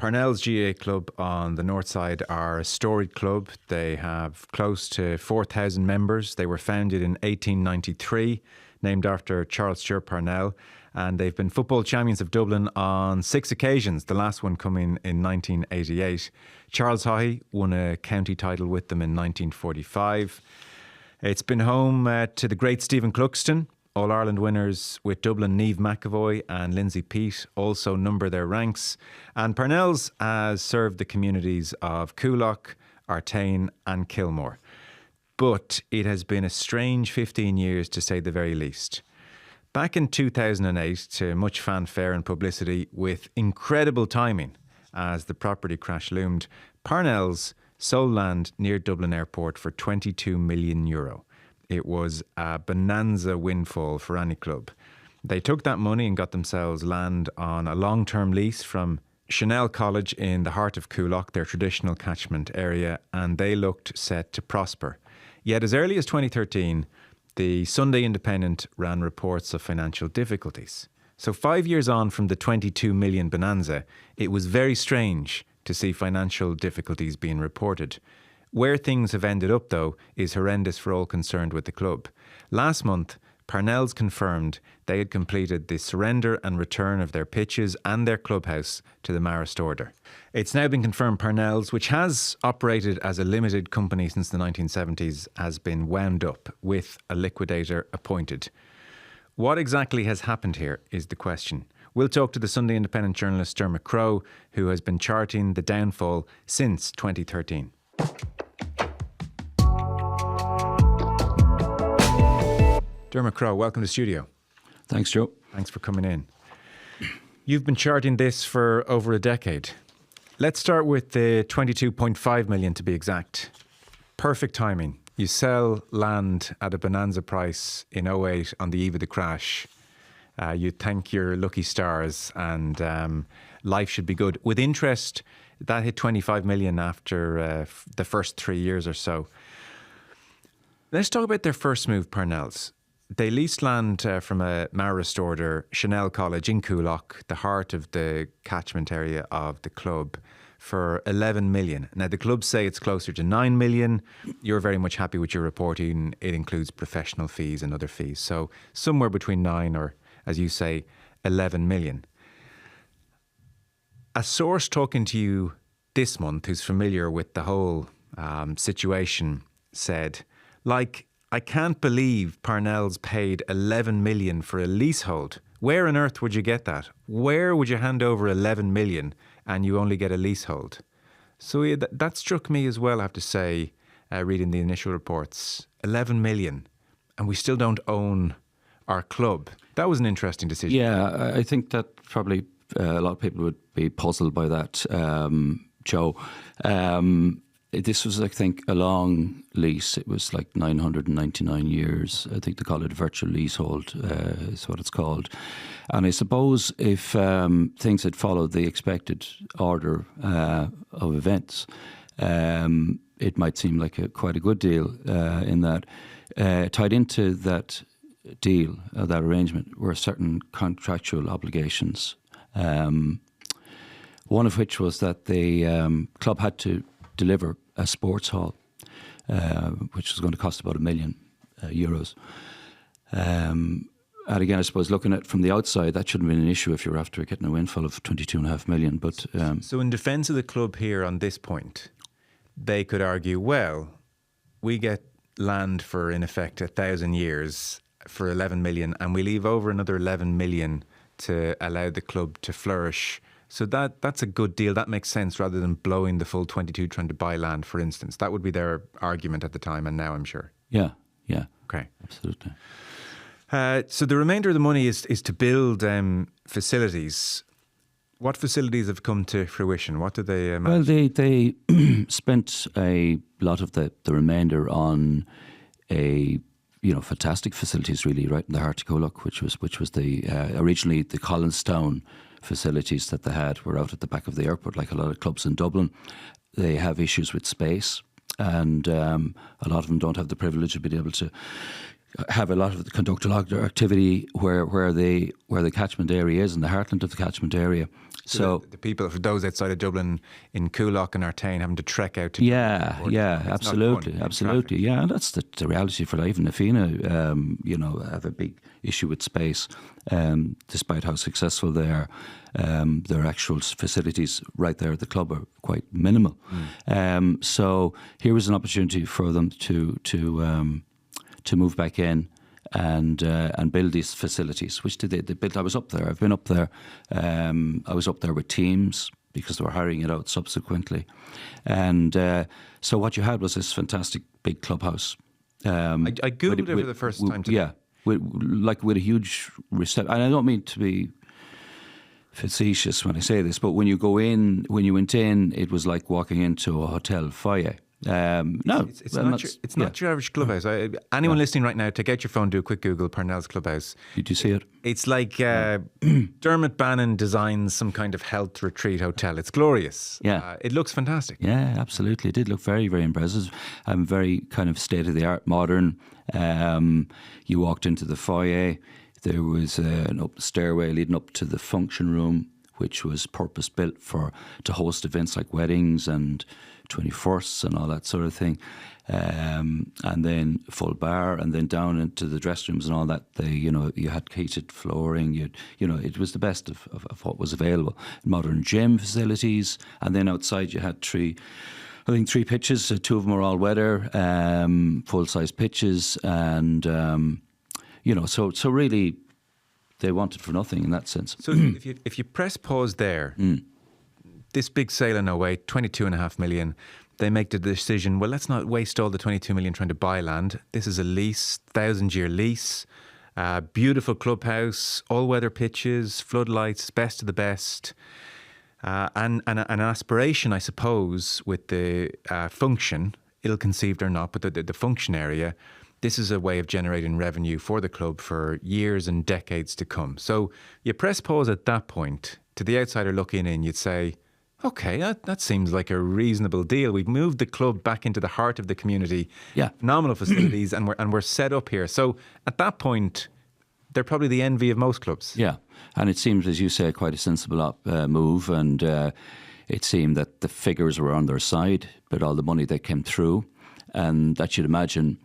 Parnells GAA club on the north side are a storied club. They have close to 4,000 members. They were founded in 1893, named after Charles Stewart Parnell, and they've been football champions of Dublin on 6 occasions, the last one coming in 1988. Charles Haughey won a county title with them in 1945. It's been home to the great Stephen Cluxton. All-Ireland winners with Dublin, Niamh McAvoy and Lindsay Peat also number their ranks. And Parnells has served the communities of Coolock, Artane and Kilmore. But it has been a strange 15 years to say the very least. Back in 2008, to much fanfare and publicity with incredible timing as the property crash loomed, Parnells sold land near Dublin Airport for €22 million. It was a bonanza windfall for any club. They took that money and got themselves land on a long-term lease from Chanel College in the heart of Coolock, their traditional catchment area, and they looked set to prosper. Yet as early as 2013, the Sunday Independent ran reports of financial difficulties. So 5 years on from the 22 million bonanza, it was very strange to see financial difficulties being reported. Where things have ended up, though, is horrendous for all concerned with the club. Last month, Parnells confirmed they had completed the surrender and return of their pitches and their clubhouse to the Marist Order. It's now been confirmed Parnells, which has operated as a limited company since the 1970s, has been wound up with a liquidator appointed. What exactly has happened here is the question. We'll talk to the Sunday Independent journalist Dermot Crowe, who has been charting the downfall since 2013. Dermot Crowe, welcome to the studio. Thanks, Joe. Thanks for coming in. You've been charting this for over a decade. Let's start with the 22.5 million to be exact. Perfect timing. You sell land at a bonanza price in 2008 on the eve of the crash. You thank your lucky stars and life should be good. With interest, that hit 25 million after the first 3 years or so. Let's talk about their first move, Parnells. They leased land from a Marist Order, Chanel College in Coolock, the heart of the catchment area of the club, for 11 million. Now, the club say it's closer to 9 million. You're very much happy with your reporting. It includes professional fees and other fees. So somewhere between 9 or, as you say, 11 million. A source talking to you this month who's familiar with the whole situation said, I can't believe Parnells paid 11 million for a leasehold. Where on earth would you get that? Where would you hand over 11 million and you only get a leasehold? So yeah, that struck me as well, I have to say, reading the initial reports. 11 million and we still don't own our club. That was an interesting decision. Yeah, I think that probably a lot of people would be puzzled by that, Joe. This was, I think, a long lease. It was like 999 years. I think they call it a virtual leasehold, is what it's called. And I suppose if things had followed the expected order of events, it might seem like quite a good deal in that. Tied into that deal, that arrangement, were certain contractual obligations. One of which was that the club had to deliver a sports hall, which was going to cost about €1 million. And again, I suppose looking at it from the outside, that shouldn't have been an issue if you're after getting a windfall of 22.5 million. But so in defence of the club here on this point, they could argue, well, we get land for, in effect, 1,000 years for 11 million, and we leave over another 11 million to allow the club to flourish. So that's a good deal. That makes sense rather than blowing the full 22 trying to buy land, for instance. That would be their argument at the time and now, I'm sure. Yeah. Okay. Absolutely. So the remainder of the money is to build facilities. What facilities have come to fruition? What do they manage? Well, they spent a lot of the remainder on fantastic facilities really right in the heart of Coolock, which was the originally the Collinstown facilities that they had were out at the back of the airport, like a lot of clubs in Dublin. They have issues with space, and a lot of them don't have the privilege of being able to have a lot of conduct a lot of their activity where the catchment area is, in the heartland of the catchment area. So the people, for those outside of Dublin, in Coolock and Artane, having to trek out to absolutely, yeah, and that's the reality for life. And Fina, have a big issue with space, despite how successful they are. Their actual facilities right there at the club are quite minimal. So here was an opportunity for them to move back in and build these facilities, which they built. I was up there. I've been up there. I was up there with teams because they were hiring it out subsequently. And so what you had was this fantastic big clubhouse. I Googled it for the first time today. Yeah, with a huge reception. And I don't mean to be facetious when I say this, but when you went in, it was like walking into a hotel foyer. It's not your average clubhouse. Anyone listening right now, take out your phone, do a quick Google, Parnells Clubhouse. Did you see it? It's like Dermot Bannon designs some kind of health retreat hotel. It's glorious. Yeah. It looks fantastic. Yeah, absolutely. It did look very, very impressive. Very kind of state-of-the-art, modern. You walked into the foyer. There was an up stairway leading up to the function room, which was purpose-built to host events like weddings and 21sts and all that sort of thing, and then full bar, and then down into the dressing rooms and all that. You had heated flooring. It was the best of what was available. Modern gym facilities, and then outside you had three pitches. Two of them were all weather, full-size pitches, and so really they wanted for nothing in that sense. So if you press pause there. This big sale in 08, 22.5 million, they make the decision, well, let's not waste all the 22 million trying to buy land. This is a lease, 1,000-year lease, beautiful clubhouse, all-weather pitches, floodlights, best of the best, and an aspiration, I suppose, with the function, ill-conceived or not, but the function area. This is a way of generating revenue for the club for years and decades to come. So you press pause at that point. To the outsider looking in, you'd say, okay, that seems like a reasonable deal. We've moved the club back into the heart of the community. Yeah. Phenomenal facilities, and we're set up here. So at that point, they're probably the envy of most clubs. Yeah, and it seems, as you say, quite a sensible move. And it seemed that the figures were on their side, but all the money that came through, and that you'd imagine,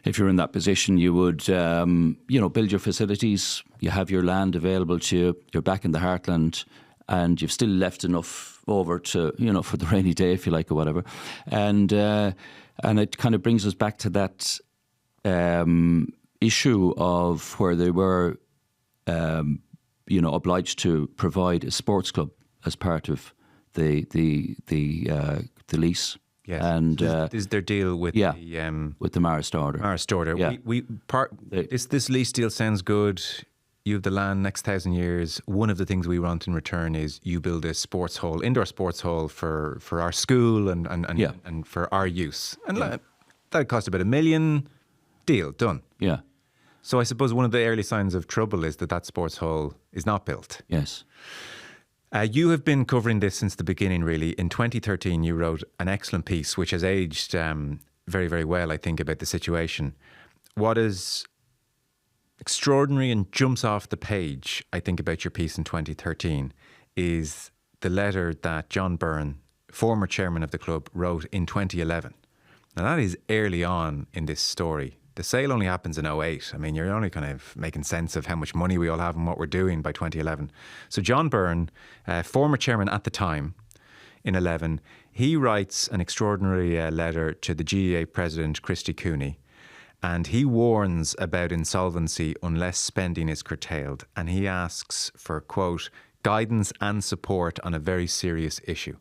if you're in that position, you would, build your facilities. You have your land available to you. You're back in the heartland. And you've still left enough over to, for the rainy day, if you like, or whatever. And it kind of brings us back to that issue of where they were, obliged to provide a sports club as part of the lease. Yes. And this is their deal with with the Maris Order. Maris Order. Yeah. This lease deal sounds good. You have the land next 1,000 years. One of the things we want in return is you build a sports hall, indoor sports hall for our school and for our use. And that cost about $1 million. Deal done. Yeah. So I suppose one of the early signs of trouble is that sports hall is not built. Yes. You have been covering this since the beginning, really. In 2013, you wrote an excellent piece, which has aged very, very well, I think, about the situation. What is extraordinary and jumps off the page, I think, about your piece in 2013 is the letter that John Byrne, former chairman of the club, wrote in 2011. Now, that is early on in this story. The sale only happens in 08. I mean, you're only kind of making sense of how much money we all have and what we're doing by 2011. So John Byrne, former chairman at the time, in 11, he writes an extraordinary letter to the GAA president, Christy Cooney, and he warns about insolvency unless spending is curtailed. And he asks for, quote, guidance and support on a very serious issue.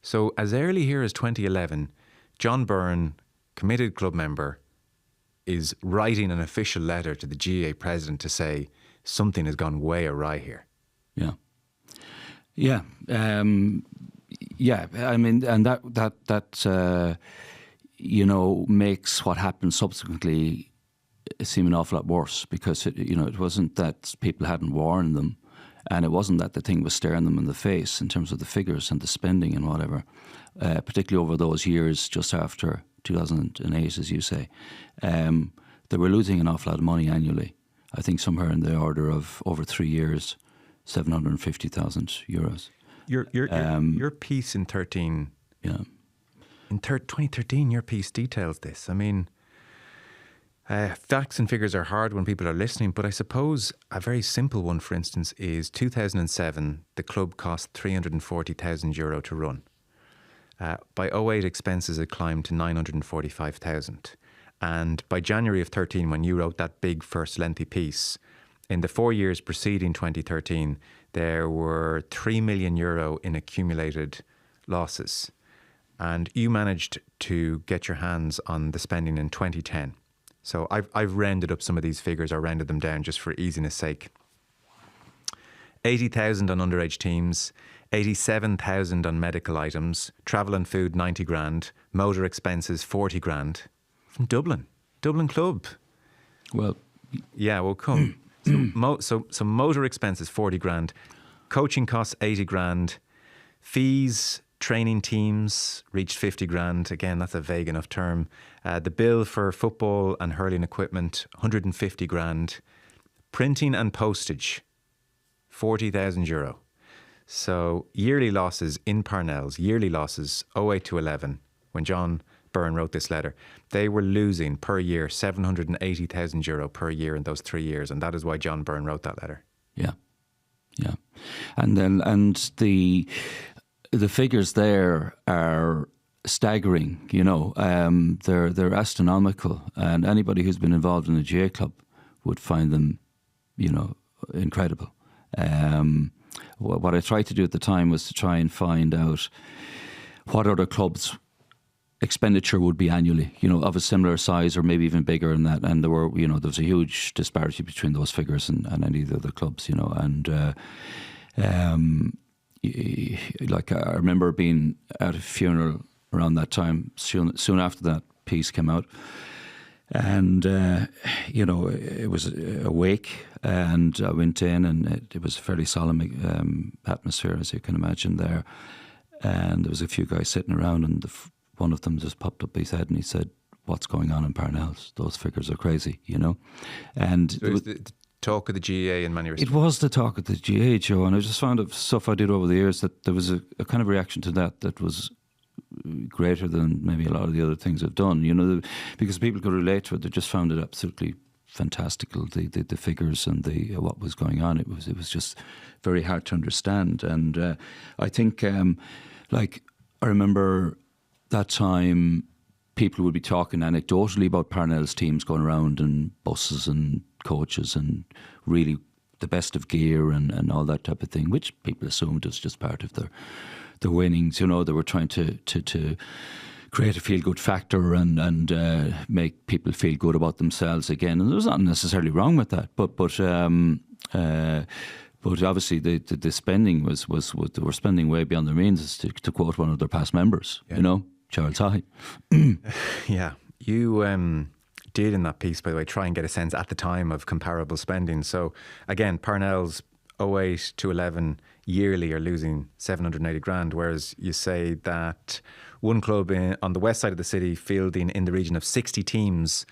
So as early here as 2011, John Byrne, committed club member, is writing an official letter to the GAA president to say something has gone way awry here. Yeah. Yeah. I mean, and that makes what happened subsequently seem an awful lot worse, because it wasn't that people hadn't warned them, and it wasn't that the thing was staring them in the face in terms of the figures and the spending and whatever, particularly over those years just after 2008, as you say. they were losing an awful lot of money annually. I think somewhere in the order of, over 3 years, €750,000. Your piece in 13, Yeah. in 2013, your piece details this. I mean, facts and figures are hard when people are listening, but I suppose a very simple one, for instance, is 2007, the club cost €340,000 to run. By 2008, expenses had climbed to 945,000. And by January of 13, when you wrote that big first lengthy piece, in the 4 years preceding 2013, there were €3 million in accumulated losses. And you managed to get your hands on the spending in 2010. So I've rounded up some of these figures, or rounded them down just for easiness sake. 80,000 on underage teams, 87,000 on medical items, travel and food 90 grand, motor expenses 40 grand from Dublin club. Well, yeah, well, come. So motor expenses 40 grand, coaching costs 80 grand, fees, training teams reached 50 grand. Again, that's a vague enough term. The bill for football and hurling equipment, 150 grand. Printing and postage, €40,000. So yearly losses in Parnells, 08 to 11, when John Byrne wrote this letter, they were losing per year €780,000 per year in those 3 years. And that is why John Byrne wrote that letter. Yeah. Yeah. And the figures there are staggering, you know. They're astronomical, and anybody who's been involved in a GAA club would find them, you know, incredible. What I tried to do at the time was to try and find out what other clubs' expenditure would be annually, you know, of a similar size or maybe even bigger than that. And there was a huge disparity between those figures and any of the other clubs, you know. And like I remember being at a funeral around that time, soon after that piece came out. And, you know, it was a wake, and I went in, and it was a fairly solemn atmosphere, as you can imagine there. And there was a few guys sitting around, and one of them just popped up his head and he said, "What's going on in Parnells? Those figures are crazy," you know. And so it was the talk of the GAA in many respects. It was the talk of the GAA, Joe, and I just found of stuff I did over the years that there was a kind of reaction to that was greater than maybe a lot of the other things I've done, you know, because people could relate to it. They just found it absolutely fantastical, the figures and what was going on. It was just very hard to understand. And I think, like, I remember that time people would be talking anecdotally about Parnell's teams going around in buses and coaches and really the best of gear and all that type of thing, which people assumed was just part of their winnings. You know, they were trying to create a feel-good factor and make people feel good about themselves again. And there was nothing necessarily wrong with that. But obviously the spending was they were spending way beyond their means, to quote one of their past members, you know, Charles High. Yeah. You did in that piece, by the way, try and get a sense at the time of comparable spending. So again, Parnell's 08 to 11 yearly are losing 780 grand, whereas you say that one club on the west side of the city, fielding in the region of 60 teams,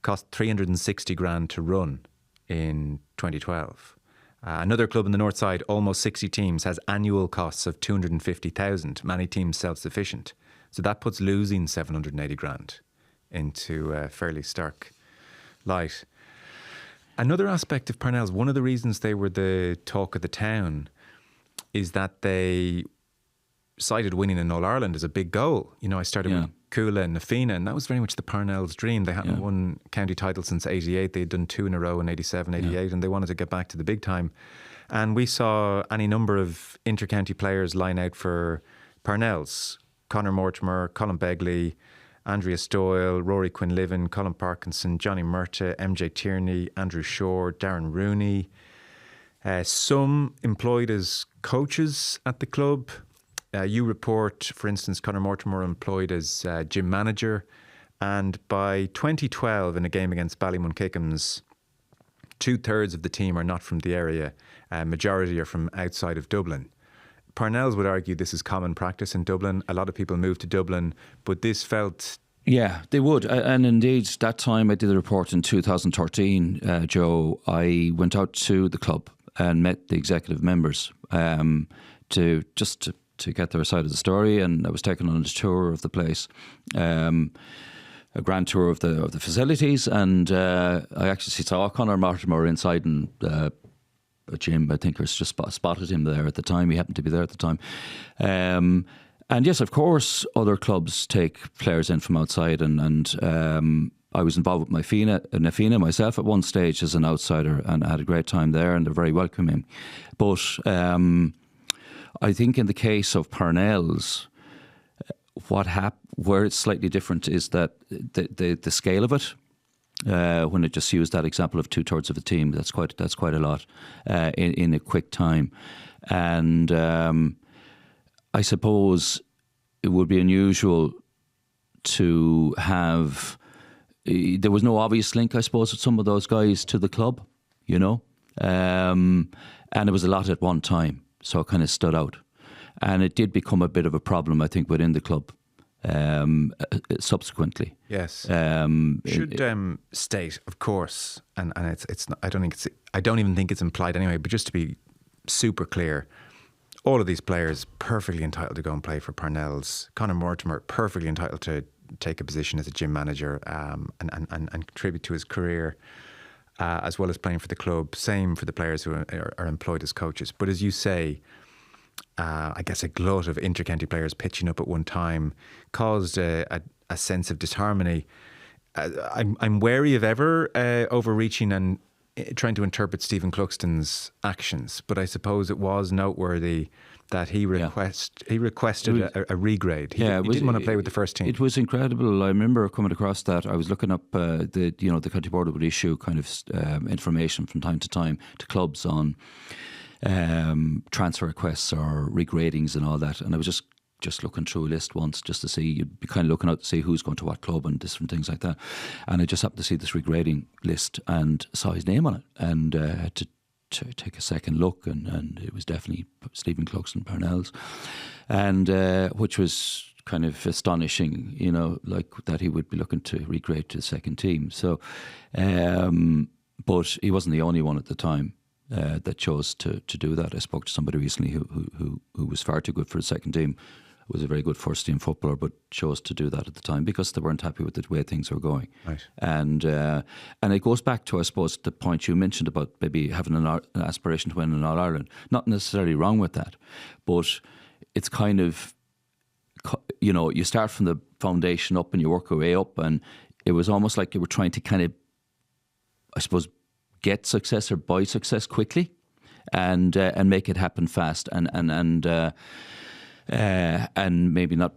cost 360 grand to run in 2012. Another club in the north side, almost 60 teams, has annual costs of 250,000, many teams self-sufficient. So that puts losing 780 grand into fairly stark light. Another aspect of Parnells, one of the reasons they were the talk of the town, is that they cited winning in All-Ireland as a big goal. You know, I started with Coola and Nafina, and that was very much the Parnells' dream. They hadn't won county title since 88. They had done 2 in a row in 87, 88, and they wanted to get back to the big time. And we saw any number of inter-county players line out for Parnells. Conor Mortimer, Colin Begley, Andrea Doyle, Rory Quinlivan, Colin Parkinson, Johnny Murta, MJ Tierney, Andrew Shore, Darren Rooney. Some employed as coaches at the club. You report, for instance, Conor Mortimer employed as gym manager. And by 2012, in a game against Ballymun-Kickham's, 2/3 of the team are not from the area. Majority are from outside of Dublin. Parnells would argue this is common practice in Dublin. A lot of people move to Dublin, but this felt Yeah, they would. And indeed, that time I did a report in 2013, Joe, I went out to the club and met the executive members to get their side of the story. And I was taken on a tour of the place, a grand tour of the facilities. And I actually saw Conor Mortimer inside and a gym. I think I just spotted him there at the time. He happened to be there at the time. And yes, of course, other clubs take players in from outside, and I was involved with Nafina myself at one stage as an outsider, and I had a great time there, and they're very welcoming. But I think in the case of Parnells, where it's slightly different is that the scale of it. When it just used that example of 2/3 of a team, that's quite a lot in a quick time, and I suppose it would be unusual to have. There was no obvious link, I suppose, with some of those guys to the club, you know, and it was a lot at one time, so it kind of stood out, and it did become a bit of a problem, I think, within the club. Subsequently, yes, should state, of course, and it's not, I don't even think it's implied anyway. But just to be super clear, all of these players perfectly entitled to go and play for Parnells. Conor Mortimer perfectly entitled to take a position as a gym manager and contribute to his career, as well as playing for the club. Same for the players who are employed as coaches. But as you say, I guess a glut of inter-county players pitching up at one time caused a sense of disharmony. I'm wary of ever overreaching and trying to interpret Stephen Cluxton's actions, but I suppose it was noteworthy that he requested a regrade. He didn't want to play with the first team. It was incredible. I remember coming across that. I was looking up the county board would issue kind of information from time to time to clubs on transfer requests or regradings and all that, and I was just looking through a list once just to see, you'd be kind of looking out to see who's going to what club and different things like that, and I just happened to see this regrading list and saw his name on it, and had to take a second look, and it was definitely Stephen Cluxton, Parnells, and which was kind of astonishing, you know, like that he would be looking to regrade to the second team. So but he wasn't the only one at the time that chose to do that. I spoke to somebody recently who was far too good for the second team, was a very good first team footballer, but chose to do that at the time because they weren't happy with the way things were going. Right. And it goes back to, I suppose, the point you mentioned about maybe having an aspiration to win in All Ireland. Not necessarily wrong with that, but it's kind of, you know, you start from the foundation up and you work your way up, and it was almost like you were trying to kind of, I suppose, get success or buy success quickly, and make it happen fast, and maybe not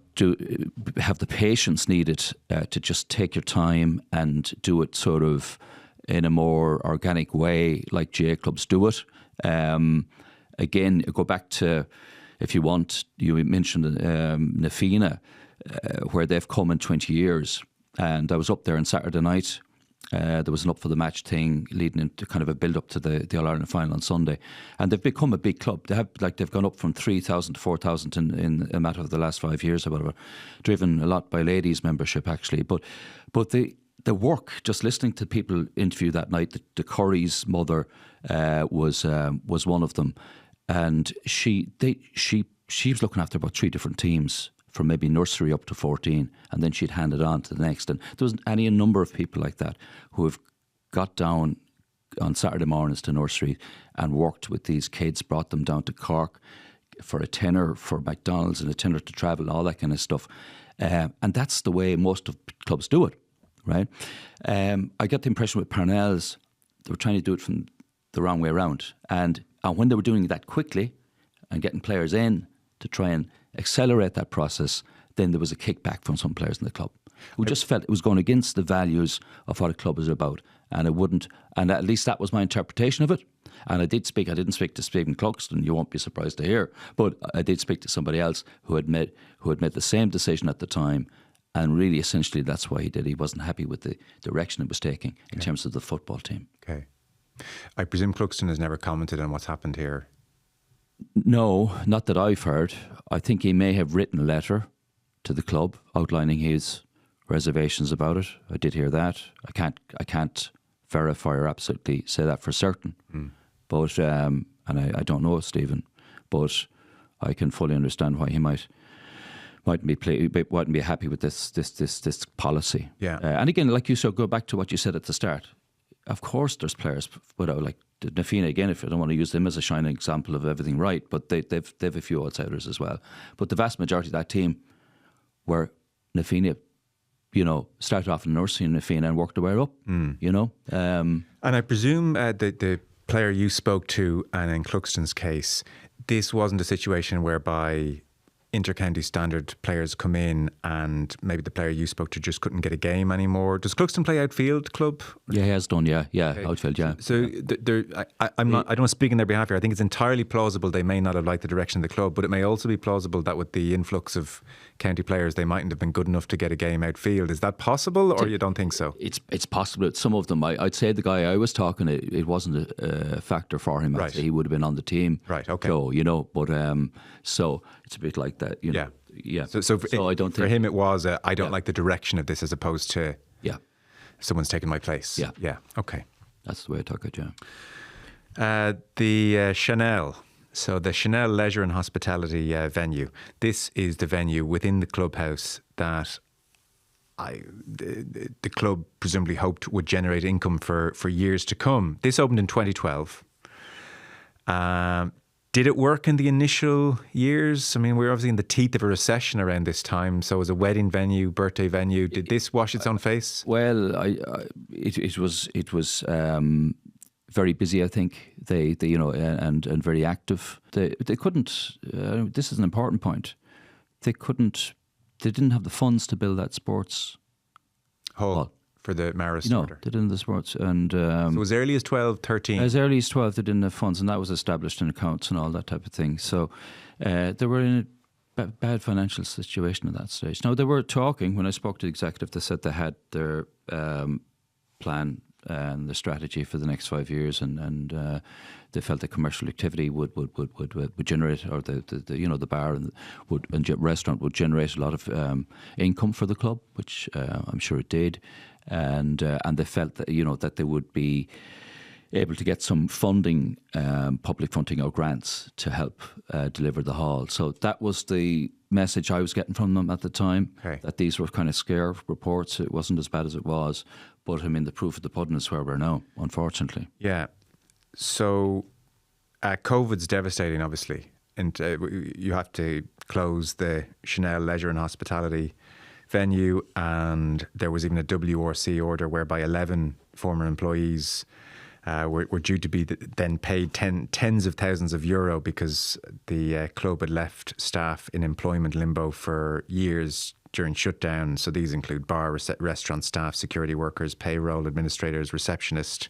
have the patience needed to just take your time and do it sort of in a more organic way, like GAA clubs do it. Again, go back to, if you want, you mentioned Nafina, where they've come in 20 years, and I was up there on Saturday night. There was an up for the match thing leading into kind of a build up to the All Ireland final on Sunday, and they've become a big club. They've gone up from 3,000 to 4,000 in a matter of the last 5 years or whatever, driven a lot by ladies membership actually. But the work, just listening to people interview that night, the Curry's mother was one of them, and she was looking after about 3 different teams, from maybe nursery up to 14, and then she'd hand it on to the next. And there was a number of people like that who have got down on Saturday mornings to nursery and worked with these kids, brought them down to Cork for a tenner for McDonald's and a tenner to travel, all that kind of stuff. And that's the way most of clubs do it, right? I got the impression with Parnells, they were trying to do it from the wrong way around. And when they were doing that quickly and getting players in to try and accelerate that process, then there was a kickback from some players in the club who just felt it was going against the values of what a club is about, and it wouldn't. And at least that was my interpretation of it. And I didn't speak to Stephen Cluxton, you won't be surprised to hear, but I did speak to somebody else who had made the same decision at the time, and really essentially that's why he did. He wasn't happy with the direction it was taking in terms of the football team. Okay. I presume Cluxton has never commented on what's happened here. No, not that I've heard. I think he may have written a letter to the club outlining his reservations about it. I did hear that. I can't verify or absolutely say that for certain. But and I don't know Stephen, but I can fully understand why he mightn't be happy with this policy. Yeah. And again, like you said, go back to what you said at the start. Of course, there's players without, like Na Fianna again. If I don't want to use them as a shining example of everything right, but they've a few outsiders as well. But the vast majority of that team were Na Fianna, started off in nursing in Na Fianna and worked their way up. And I presume the player you spoke to, and in Cluxton's case, this wasn't a situation whereby inter-county standard players come in and maybe the player you spoke to just couldn't get a game anymore. Does Cluxton play outfield club? Yeah, he has done, okay. Outfield, yeah. So I don't want to speak in their behalf here. I think it's entirely plausible they may not have liked the direction of the club, but it may also be plausible that with the influx of county players, they mightn't have been good enough to get a game outfield. Is that possible, or you don't think so? It's possible. Some of them, I'd say the guy I was talking to, it wasn't a factor for him. Right. I'd say he would have been on the team. Right, okay. So, but so it's a bit like that, Yeah. Yeah. So I don't think for him it was I don't like the direction of this, as opposed to someone's taken my place. Yeah. Yeah. Okay. That's the way I took it. Yeah. The Chanel. So the Chanel Leisure and Hospitality venue. This is the venue within the clubhouse that the club presumably hoped would generate income for years to come. This opened in 2012. Did it work in the initial years? I mean, we're obviously in the teeth of a recession around this time. So as a wedding venue, birthday venue, did this wash its own face? Well, it was very busy. I think they and very active. They couldn't. This is an important point. They didn't have the funds to build that sports hall for the Maris order. They didn't the sports, and so as early as 12, 13. As early as 12, they didn't have funds, and that was established in accounts and all that type of thing. So they were in a bad financial situation at that stage. Now, they were talking, when I spoke to the executive, they said they had their plan and the strategy for the next 5 years, and they felt that commercial activity would generate, or the bar and restaurant would generate a lot of income for the club, which I'm sure it did, and they felt that that they would be able to get some funding, public funding or grants to help deliver the hall. So that was the message I was getting from them at the time, that these were kind of scare reports. It wasn't as bad as it was. But I mean, the proof of the pudding is where we're now, unfortunately. Yeah. So COVID's devastating, obviously. And you have to close the Chanel Leisure and Hospitality venue. And there was even a WRC order whereby 11 former employees were due to be then paid tens of thousands of euro because the club had left staff in employment limbo for years during shutdown. So these include bar, restaurant staff, security workers, payroll administrators, receptionists.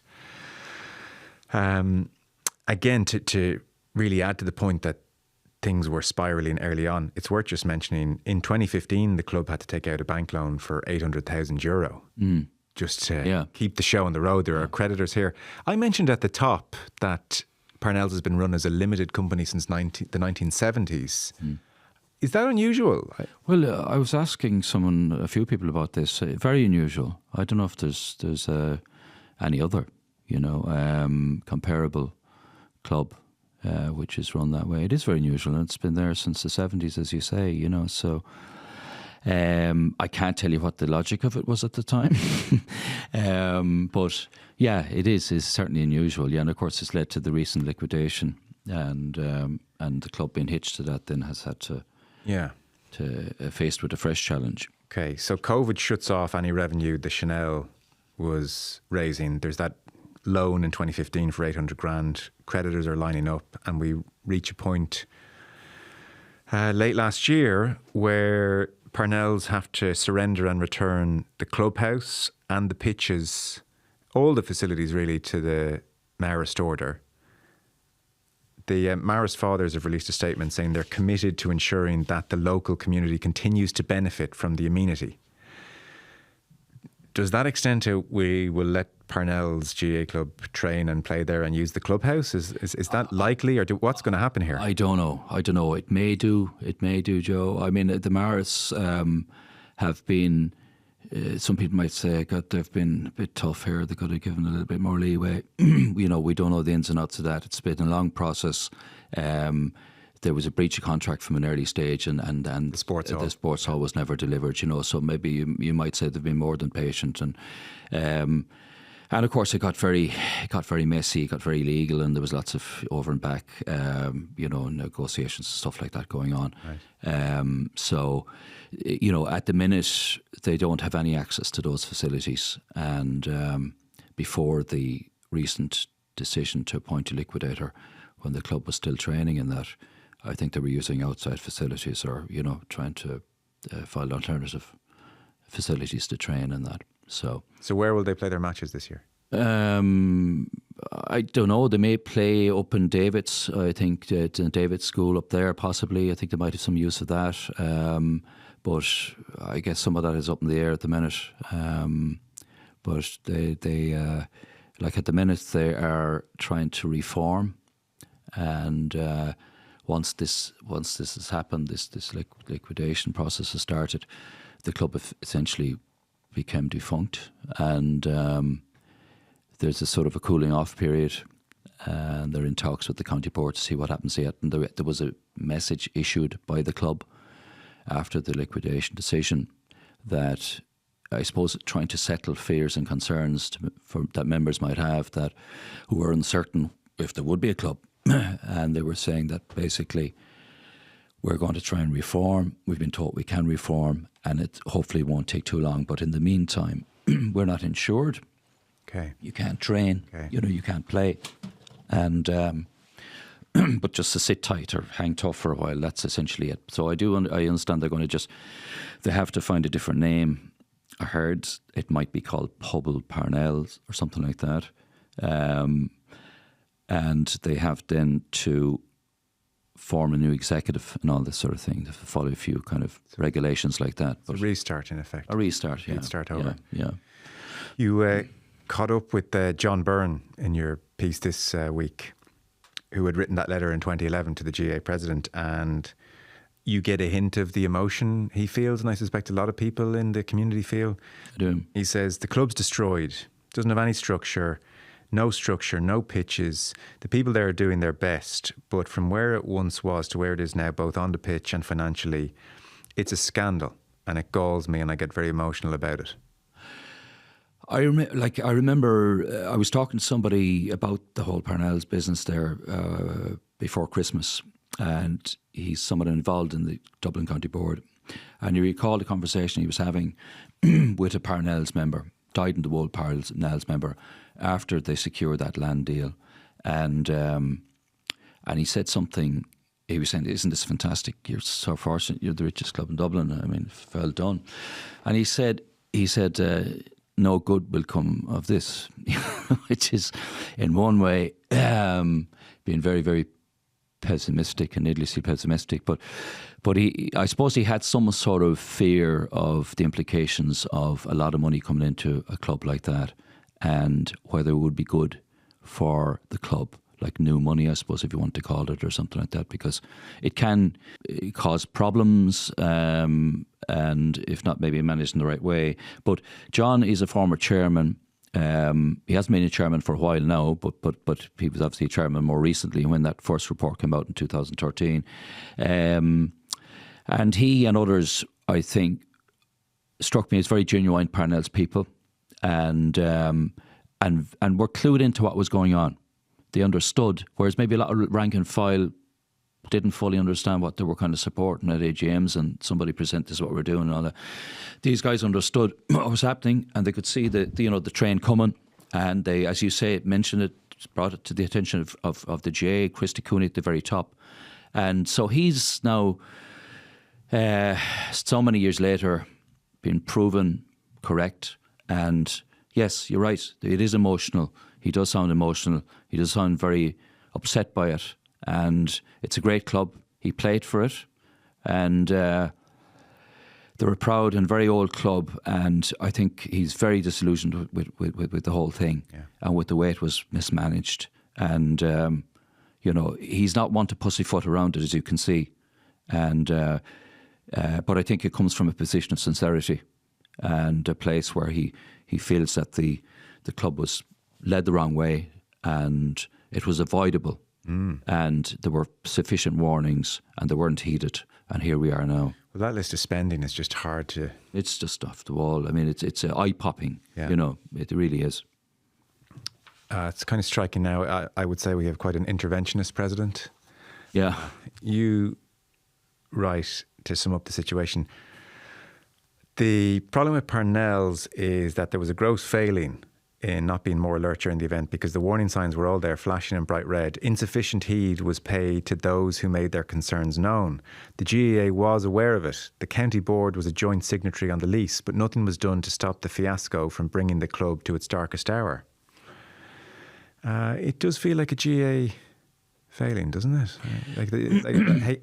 Again, to really add to the point that things were spiralling early on, it's worth just mentioning, in 2015, the club had to take out a bank loan for €800,000 just to keep the show on the road. There are creditors here. I mentioned at the top that Parnells has been run as a limited company since the 1970s. Is that unusual? Well, I was asking a few people about this. Very unusual. I don't know if there's any other, comparable club which is run that way. It is very unusual, and it's been there since the 70s, as you say. So I can't tell you what the logic of it was at the time, but yeah, it is certainly unusual. Yeah, and of course, it's led to the recent liquidation, and the club being hitched to that then has had to. Faced with a fresh challenge. Okay, so COVID shuts off any revenue the Chanel was raising. There's that loan in 2015 for 800 grand. Creditors are lining up, and we reach a point late last year where Parnells have to surrender and return the clubhouse and the pitches, all the facilities really, to the Marist order. The Marist fathers have released a statement saying they're committed to ensuring that the local community continues to benefit from the amenity. Does that extend to we will let Parnells GAA club train and play there and use the clubhouse? Is that likely, or what's going to happen here? I don't know. It may do, Joe. I mean, the Marists have been some people might say, God, they've been a bit tough here. They could have given a little bit more leeway. We don't know the ins and outs of that. It's been a long process. There was a breach of contract from an early stage, and The sports hall was never delivered. So maybe you might say they've been more than patient, and of course it got very messy, it got very legal, and there was lots of over and back, negotiations and stuff like that going on. Right. So, at the minute they don't have any access to those facilities, and before the recent decision to appoint a liquidator, when the club was still training in that, I think they were using outside facilities, or trying to find alternative facilities to train in that. So where will they play their matches this year? I don't know. They may play up in David's. I think it's in David's school up there, possibly. I think they might have some use of that. But I guess some of that is up in the air at the minute. But they like at the minute they are trying to reform, and once this has happened, this liquidation process has started, the club essentially became defunct, and there's a sort of a cooling off period, and they're in talks with the county board to see what happens yet. And there was a message issued by the club after the liquidation decision that, I suppose, trying to settle fears and concerns that members might have who were uncertain if there would be a club. And they were saying that basically we're going to try and reform. We've been told we can reform, and it hopefully won't take too long. But in the meantime, we're not insured. Okay. You can't train. Okay. You can't play. And but just to sit tight or hang tough for a while, that's essentially it. So I understand they're going to they have to find a different name. I heard it might be called Pobble Parnells or something like that. And they have then to form a new executive and all this sort of thing, to follow a few kind of regulations like that. But a restart, in effect. A restart, yeah. You'd start over. Yeah. You caught up with John Byrne in your piece this week, who had written that letter in 2011 to the GAA president, and you get a hint of the emotion he feels, and I suspect a lot of people in the community feel. I do. He says, the club's destroyed, doesn't have any structure, no pitches. The people there are doing their best, but from where it once was to where it is now, both on the pitch and financially, it's a scandal, and it galls me, and I get very emotional about it. I remember I was talking to somebody about the whole Parnells business there before Christmas, and he's someone involved in the Dublin County Board, and he recalled a conversation he was having with a Parnells member, dyed-in-the-wool Parnells member, after they secured that land deal, and he said something. He was saying, "Isn't this fantastic? You're so fortunate. You're the richest club in Dublin. I mean, well done." And he said, no good will come of this, which is, in one way, being very, very pessimistic and needlessly pessimistic. But I suppose he had some sort of fear of the implications of a lot of money coming into a club like that, and whether it would be good for the club, like new money, I suppose, if you want to call it, or something like that, because it can cause problems, and if not maybe managed in the right way. But John is a former chairman. He hasn't been a chairman for a while now, but he was obviously a chairman more recently when that first report came out in 2013. And he and others, I think, struck me as very genuine Parnells people, and were clued into what was going on. They understood, whereas maybe a lot of rank and file didn't fully understand what they were kind of supporting at AGMs, and somebody present, this is what we're doing and all that. These guys understood what was happening, and they could see the train coming, and they, as you say, mentioned it, brought it to the attention of the GAA, Christy Cooney at the very top. And so he's now, so many years later, been proven correct. And yes, you're right, it is emotional. He does sound emotional. He does sound very upset by it. And it's a great club. He played for it. And they're a proud and very old club. And I think he's very disillusioned with the whole thing, and with the way it was mismanaged. And, he's not one to pussyfoot around it, as you can see. And but I think it comes from a position of sincerity. and a place where he feels that the club was led the wrong way and it was avoidable. And there were sufficient warnings and they weren't heeded. And here we are now. Well, that list of spending is just hard to... It's just off the wall. I mean, it's eye-popping, you know, it really is. It's kind of striking now. I would say we have quite an interventionist president. Yeah. You write, to sum up the situation, the problem with Parnells is that there was a gross failing in not being more alert during the event because the warning signs were all there, flashing in bright red. Insufficient heed was paid to those who made their concerns known. The GAA was aware of it. The county board was a joint signatory on the lease, but nothing was done to stop the fiasco from bringing the club to its darkest hour. It does feel like a GAA failing, doesn't it?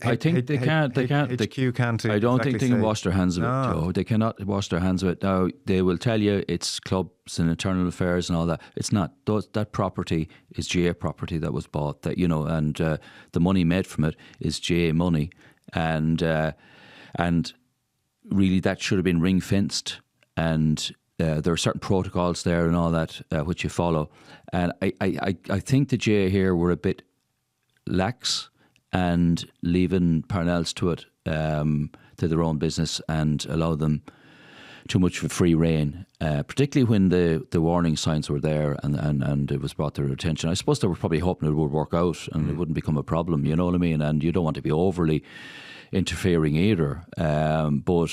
I think they can't. HQ can't. I don't think they can say, wash their hands of it, Joe. They cannot wash their hands of it. Now, they will tell you it's clubs and internal affairs and all that. It's not. That property is GAA property that was bought, that, you know, and the money made from it is GAA money. And really that should have been ring-fenced, and there are certain protocols there and all that which you follow. And I think the GAA here were a bit lax and leaving Parnells to it, to their own business, and allow them too much of a free rein, particularly when the warning signs were there and it was brought to their attention. I suppose they were probably hoping it would work out and it wouldn't become a problem, you know what I mean? And you don't want to be overly interfering either. But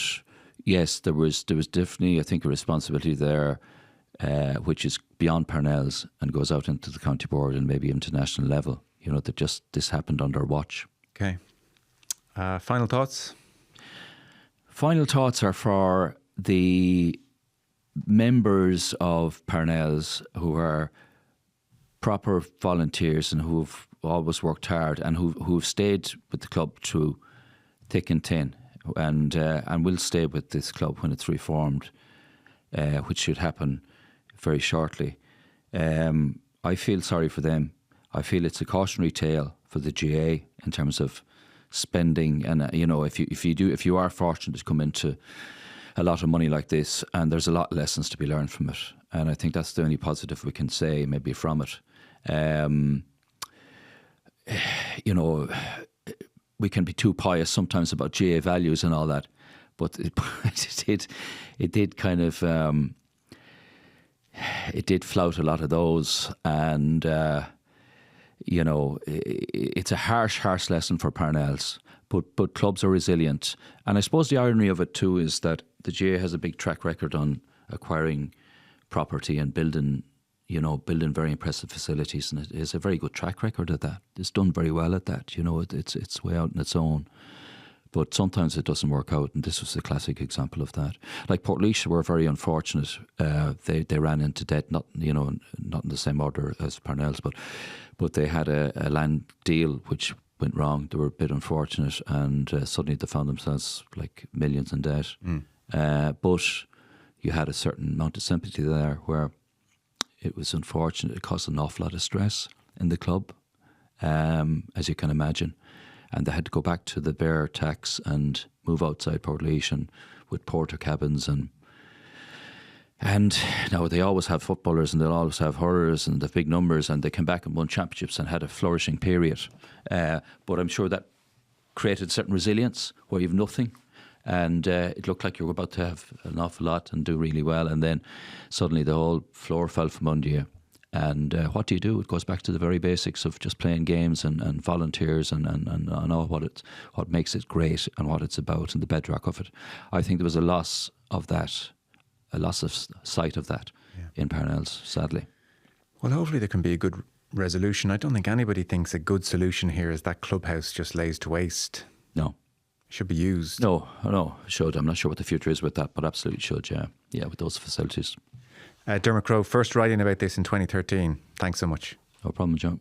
yes, there was definitely, I think, a responsibility there, which is beyond Parnells and goes out into the county board and maybe international level. You know, that just this happened under watch. Okay. Final thoughts? Final thoughts are for the members of Parnells who are proper volunteers and who've always worked hard and who've stayed with the club through thick and thin, and will stay with this club when it's reformed, which should happen very shortly. I feel sorry for them. I feel it's a cautionary tale for the GAA in terms of spending, and you know, if you are fortunate to come into a lot of money like this, and there's a lot of lessons to be learned from it, and I think that's the only positive we can say maybe from it. You know, we can be too pious sometimes about GAA values and all that, but it did kind of it did flout a lot of those, and you know, it's a harsh lesson for Parnells, but clubs are resilient. And I suppose the irony of it too is that the GAA has a big track record on acquiring property and building very impressive facilities, and it has a very good track record at that. It's done very well at that. You know, it's way out on its own. But sometimes it doesn't work out, and this was a classic example of that. Like Portlaoise were very unfortunate. They ran into debt, not in the same order as Parnells, but they had a land deal which went wrong. They were a bit unfortunate, and suddenly they found themselves like millions in debt. But you had a certain amount of sympathy there, where it was unfortunate. It caused an awful lot of stress in the club, as you can imagine. And they had to go back to the bare tax and move outside Portlaoise with porter cabins, and now they always have footballers and they'll always have hurlers and the big numbers, and they came back and won championships and had a flourishing period. But I'm sure that created certain resilience where you've nothing, and it looked like you were about to have an awful lot and do really well, and then suddenly the whole floor fell from under you. And what do you do? It goes back to the very basics of just playing games and volunteers and all what makes it great and what it's about and the bedrock of it. I think there was a loss of that, a loss of sight of that in Parnells, sadly. Well, hopefully there can be a good resolution. I don't think anybody thinks a good solution here is that Clubhouse just lays to waste. No. It should be used. No, it should. I'm not sure what the future is with that, but absolutely should, yeah. Yeah, with those facilities. Dermot Crowe, first writing about this in 2013. Thanks so much. No problem, John.